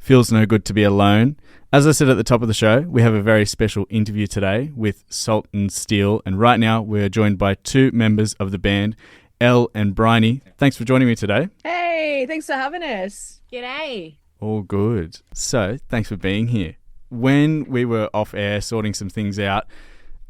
Feels no good to be alone. As I said at the top of the show, we have a very special interview today with Salt and Steel, and right now we're joined by two members of the band, Elle and Bryony. Thanks for joining me today. Hey, thanks for having us. G'day. All good. So, thanks for being here. When we were off air sorting some things out,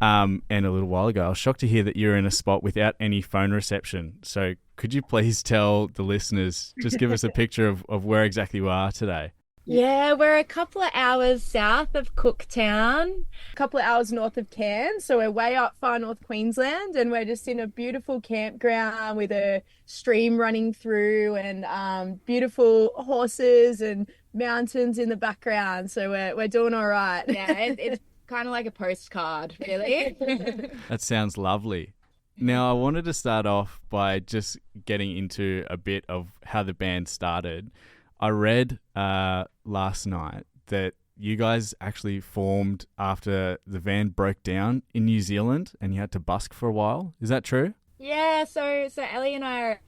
and a little while ago, I was shocked to hear that you're in a spot without any phone reception. So, could you please tell the listeners, just give us a picture of where exactly you are today? Yeah, we're a couple of hours south of Cooktown. A couple of hours north of Cairns, so we're way up far north Queensland, and we're just in a beautiful campground with a stream running through and beautiful horses and mountains in the background. So we're doing all right. Yeah, it's kind of like a postcard, really. That sounds lovely. Now, I wanted to start off by just getting into a bit of how the band started. I read last night that you guys actually formed after the van broke down in New Zealand and you had to busk for a while. Is that true? Yeah, so Ellie and I are a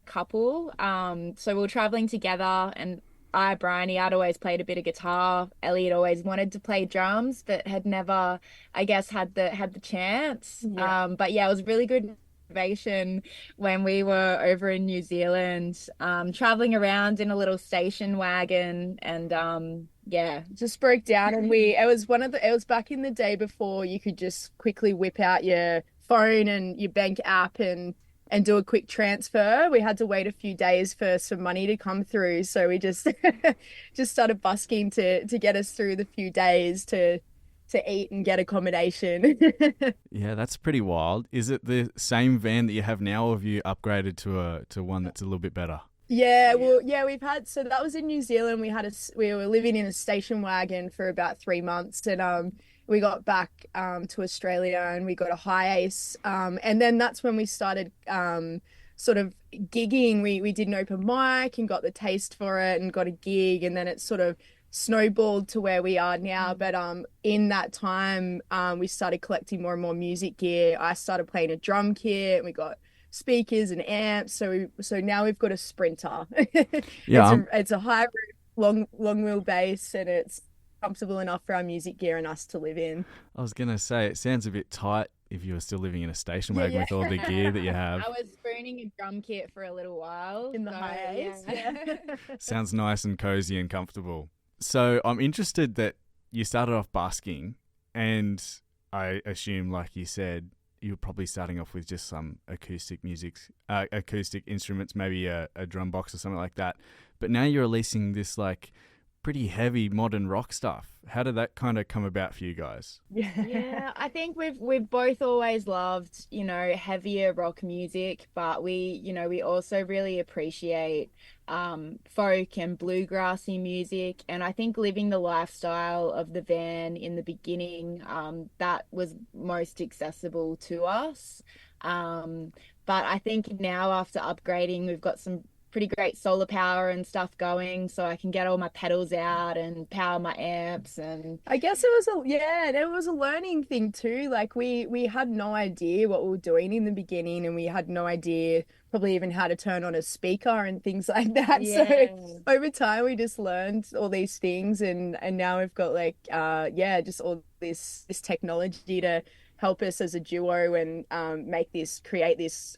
couple. So we were traveling together, and Bryony, I'd always played a bit of guitar. Ellie had always wanted to play drums, but had never, I guess, had the chance. Yeah. But yeah, it was really good motivation when we were over in New Zealand, traveling around in a little station wagon, and yeah, Just broke down, and it was back in the day before you could just quickly whip out your phone and your bank app and do a quick transfer. We had to wait a few days for some money to come through, so we just just started busking to get us through the few days to eat and get accommodation. Yeah, that's pretty wild. Is it the same van that you have now, or have you upgraded to one that's a little bit better? Yeah, well, yeah, so that was in New Zealand. We were living in a station wagon for about 3 months, and we got back to Australia and we got a Hi-Ace, and then that's when we started sort of gigging. We did an open mic and got the taste for it and got a gig, and then it sort of snowballed to where we are now. But in that time, we started collecting more and more music gear. I started playing a drum kit, and we got speakers and amps. So now we've got a Sprinter. Yeah, It's a hybrid, long wheelbase, and it's comfortable enough for our music gear and us to live in. I was going to say, it sounds a bit tight if you were still living in a station Yeah, wagon yeah. with all the gear that you have. I was spooning a drum kit for a little while. In the so, Hi-Ace, yeah. Sounds nice and cozy and comfortable. So I'm interested that you started off busking, and I assume, like you said, you were probably starting off with just some acoustic instruments, maybe a drum box or something like that. But now you're releasing this like pretty heavy modern rock stuff. How did that kind of come about for you guys? Yeah, I think we've both always loved, heavier rock music, but we also really appreciate folk and bluegrassy music. And I think living the lifestyle of the van in the beginning, that was most accessible to us. But I think now, after upgrading, we've got some pretty great solar power and stuff going, so I can get all my pedals out and power my amps. And I guess it was a learning thing too. Like we had no idea what we were doing in the beginning, and we had no idea probably even how to turn on a speaker and things like that. yeah. So over time we just learned all these things, and now we've got like just all this technology to help us as a duo and create this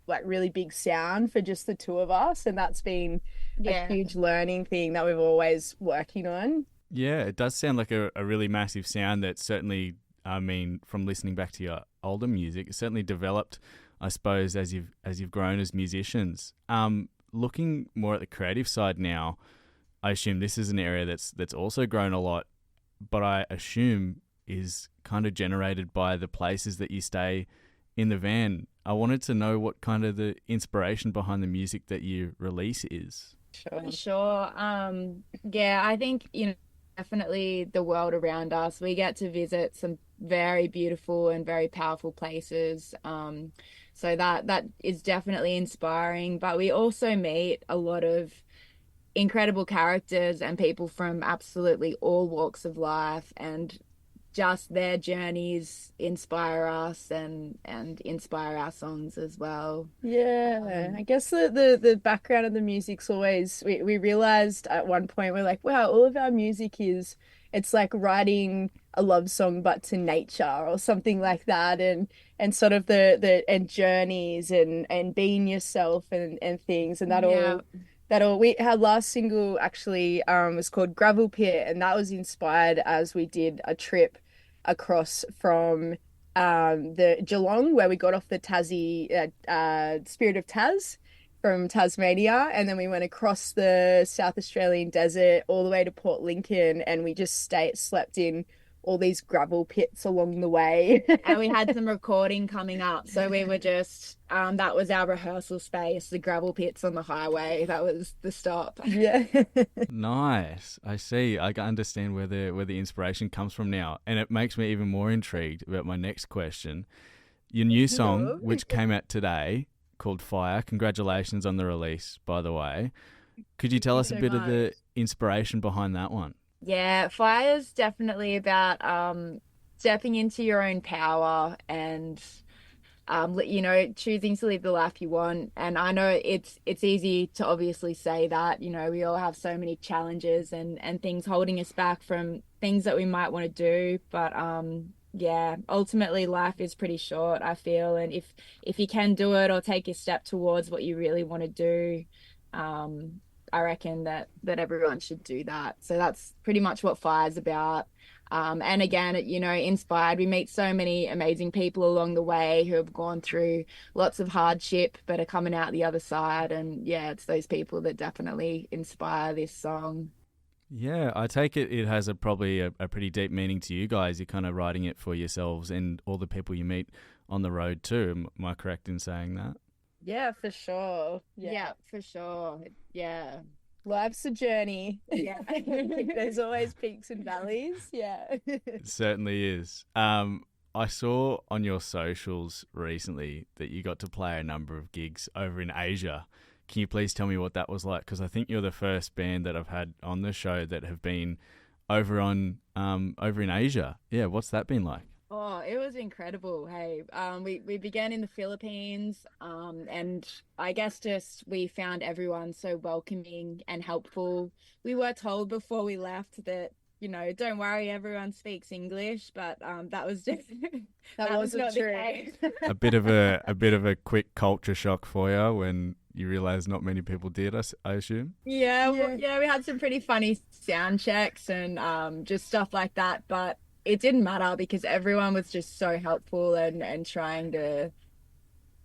like really big sound for just the two of us, and that's been Yeah. a huge learning thing that we've always working on. Yeah, it does sound like a really massive sound that certainly, I mean, from listening back to your older music, it certainly developed, I suppose, as you've grown as musicians. Looking more at the creative side now, I assume this is an area that's also grown a lot, but I assume is kind of generated by the places that you stay in the van. I wanted to know what kind of the inspiration behind the music that you release is. Sure. Yeah, I think, definitely the world around us. We get to visit some very beautiful and very powerful places. So that is definitely inspiring. But we also meet a lot of incredible characters and people from absolutely all walks of life, and just their journeys inspire us and inspire our songs as well. Yeah, I guess the background of the music's always we realized at one point we're like, wow, all of our music is it's like writing a love song but to nature or something like that, and sort of the and journeys and being yourself and things and that Yeah. all that all we our last single actually was called Gravel Pit, and that was inspired as we did a trip across from the Geelong where we got off the Tassie Spirit of Tas from Tasmania, and then we went across the South Australian desert all the way to Port Lincoln, and we just slept in all these gravel pits along the way. And we had some recording coming up, so we were just that was our rehearsal space, the gravel pits on the highway. That was the stop. Yeah. Nice. I see. I can understand where the inspiration comes from now, and it makes me even more intrigued about my next question. Your new song, which came out today, called Fire. Congratulations on the release, by the way. Could you tell us a bit of the inspiration behind that one? Yeah, Fire's definitely about stepping into your own power and you know, choosing to live the life you want. And I know it's easy to obviously say that, you know, we all have so many challenges and things holding us back from things that we might want to do, but yeah, ultimately life is pretty short, I feel, and if you can do it or take a step towards what you really want to do, I reckon that everyone should do that. So that's pretty much what Fire's about. And again, you know, inspired. We meet so many amazing people along the way who have gone through lots of hardship but are coming out the other side. And yeah, it's those people that definitely inspire this song. Yeah, I take it has probably a pretty deep meaning to you guys. You're kind of writing it for yourselves and all the people you meet on the road too. Am I correct in saying that? Yeah, for sure. Yeah, for sure. Yeah. Life's a journey. Yeah. There's always peaks and valleys. Yeah. It certainly is. I saw on your socials recently that you got to play a number of gigs over in Asia. Can you please tell me what that was like? Because I think you're the first band that I've had on the show that have been over in Asia. Yeah, what's that been like? Oh, it was incredible. Hey, we began in the Philippines, and I guess just we found everyone so welcoming and helpful. We were told before we left that, you know, don't worry, everyone speaks English, but that was just That was wasn't not the true. case. A bit of a quick culture shock for you when you realise not many people did. I assume. Yeah, yeah, we had some pretty funny sound checks and just stuff like that, but it didn't matter because everyone was just so helpful and trying to,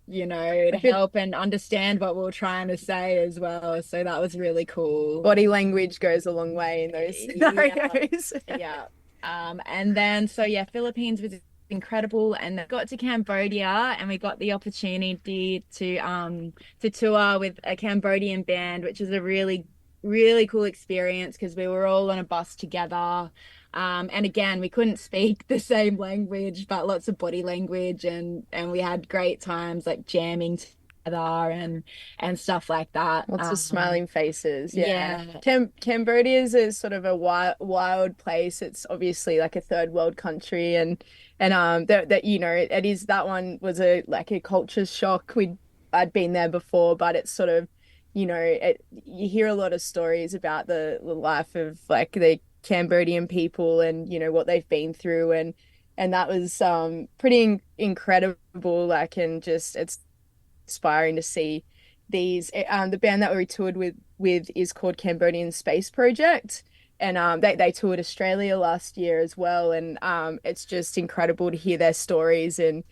you know, to help and understand what we were trying to say as well. So that was really cool. Body language goes a long way in those scenarios. Yeah. And then so yeah, Philippines was incredible, and I got to Cambodia and we got the opportunity to tour with a Cambodian band, which was a really, really cool experience because we were all on a bus together. And again, we couldn't speak the same language, but lots of body language, and we had great times like jamming together and stuff like that. Lots of smiling faces. Yeah. Cambodia is a sort of a wild place. It's obviously like a third world country, and that you know it is that one was a culture shock. I'd been there before, but it's sort of, you know, you hear a lot of stories about the life of like the Cambodian people and, you know, what they've been through, and that was pretty incredible, like, and just it's inspiring to see these the band that we toured with is called Cambodian Space Project, and they toured Australia last year as well, and it's just incredible to hear their stories and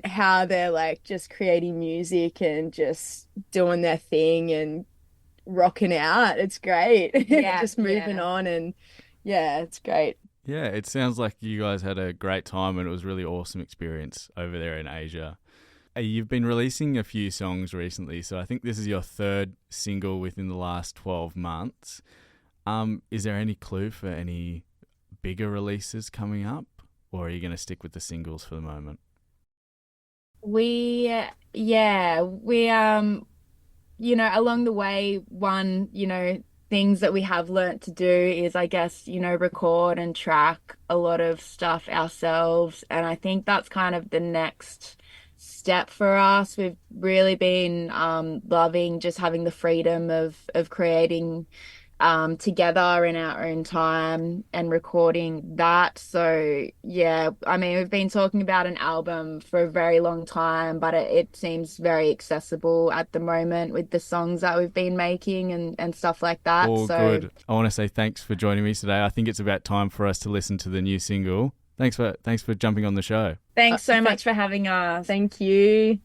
how they're like just creating music and just doing their thing and rocking out. It's great. Yeah, just moving on, and yeah, it's great. Yeah, it sounds like you guys had a great time and it was a really awesome experience over there in Asia. You've been releasing a few songs recently, so I think this is your third single within the last 12 months. Is there any clue for any bigger releases coming up, or are you going to stick with the singles for the moment? We you know, along the way, one, you know, things that we have learnt to do is, I guess, record and track a lot of stuff ourselves. And I think that's kind of the next step for us. We've really been loving just having the freedom of creating together in our own time and recording that. So yeah, I mean, we've been talking about an album for a very long time, but it seems very accessible at the moment with the songs that we've been making and stuff like that. All so good. I want to say thanks for joining me today. I think it's about time for us to listen to the new single. Thanks for jumping on the show. Thanks so much for having us. Thank you.